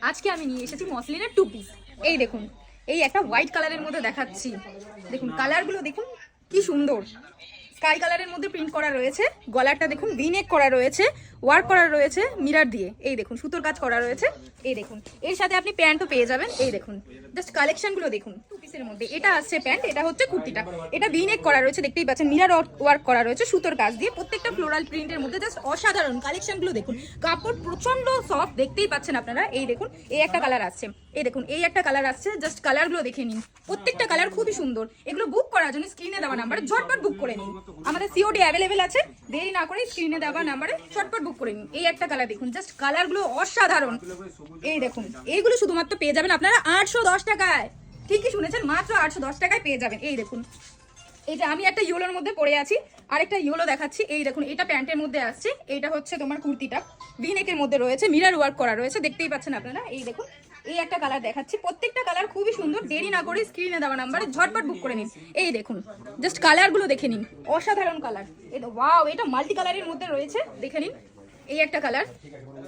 আজকে আমি নিয়ে এসেছি মসলিনের 2 পিস। এই দেখুন, এই একটা হোয়াইট কালারের মধ্যে দেখাচ্ছি। দেখুন কালারগুলো দেখুন কি সুন্দর, স্কাই কালারের মধ্যে প্রিন্ট করা রয়েছে। গলারটা দেখুন ভি নেক করা রয়েছে, ওয়ার্ক করা রয়েছে মিরার দিয়ে। এই দেখুন সুতোর কাজ করা রয়েছে। এই দেখুন এর সাথে আপনি প্যান্টও পেয়ে যাবেন। এই দেখুন জাস্ট কালেকশনগুলো দেখুন। 2 পিসের মধ্যে এটা আসছে প্যান্ট, এটা হচ্ছে কুর্তিটা। এটা ভি নেক করা রয়েছে, দেখতেই পাচ্ছেন মিরার ওয়ার্ক করা রয়েছে সুতোর কাজ দিয়ে। প্রত্যেকটা ফ্লোরাল প্রিন্টের মধ্যে জাস্ট অসাধারণ কালেকশনগুলো দেখুন। কাপড় প্রচন্ড সফট, দেখতেই পাচ্ছেন আপনারা। এই দেখুন এই একটা কালার আসছে, এই দেখুন এই একটা কালার আসছে। জাস্ট কালারগুলো দেখে নিন, প্রত্যেকটা কালার খুবই সুন্দর। এগুলো বুক করার জন্য স্ক্রিনে দেওয়া নাম্বারে ঝটপট বুক করে নিন। আমাদের সিওডি অ্যাভেলেবেল আছে, দেরি না করে স্ক্রিনে দেওয়া নাম্বারে ঝটপট বুক করে নিন। এই একটা কালার দেখুন, জাস্ট কালারগুলো অসাধারণ। এই দেখুন এইগুলো শুধুমাত্র পেয়ে যাবেন আপনারা 810 টাকায়। ঠিকই শুনেছেন, মাত্র 810 টাকায় পেয়ে যাবেন। এই দেখুন এই যে আমি একটা ইয়েলোর মধ্যে পরে আছি, আরেকটা ইয়েলো দেখাচ্ছি। এই দেখুন এটা প্যান্টের মধ্যে আসছে, এইটা হচ্ছে তোমার কুর্তিটা ভি নেকের মধ্যে রয়েছে, মিরার ওয়ার্ক করা রয়েছে, দেখতেই পাচ্ছেন আপনারা। এই দেখুন এই একটা কালার দেখাচ্ছি, প্রত্যেকটা কালার খুবই সুন্দর। দেরি না করে স্ক্রিনে দেওয়া নাম্বারে ঝটপট বুক করে নিন। এই দেখুন জাস্ট কালারগুলো দেখে নিন, অসাধারণ কালার। এটা ওয়াও, এটা মাল্টি কালারের মধ্যে রয়েছে, দেখে নিন। এই একটা কালার,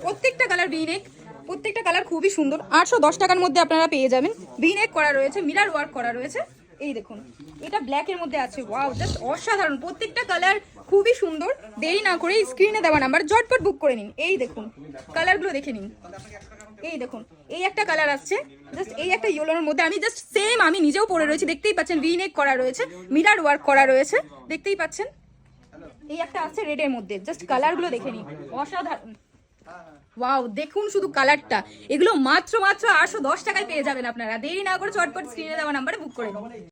প্রত্যেকটা কালার ভি নেক, প্রত্যেকটা কালার খুবই সুন্দর। 810 টাকার মধ্যে আপনারা পেয়ে যাবেন। ভি নেক করা রয়েছে, মিরার ওয়ার্ক করা রয়েছে। এই দেখুন এটা ব্ল্যাকের মধ্যে আছে, ওয়াও জাস্ট অসাধারণ। প্রত্যেকটা কালার খুবই সুন্দর। দেরি না করে স্ক্রিনে দেওয়া নাম্বার ঝটপট বুক করে নিন। এই দেখুন কালারগুলো দেখে নিন। এই দেখুন এই একটা কালার আসছে, জাস্ট এই একটা ইয়েলোর মধ্যে। আমি জাস্ট সেম আমি নিজেও পরে রয়েছি, দেখতেই পাচ্ছেন। ভি নেক করা রয়েছে, মিরার ওয়ার্ক করা রয়েছে, দেখতেই পাচ্ছেন। এই একটা আসছে রেডের মধ্যে, জাস্ট কালারগুলো দেখে নিন, অসাধারণ। ওয়াও দেখুন শুধু কালারটা। এগুলো মাত্র 810 টাকায় পেয়ে যাবেন আপনারা। দেরি না করে চটপট স্ক্রিনে দেওয়া নাম্বারে বুক করে নিন।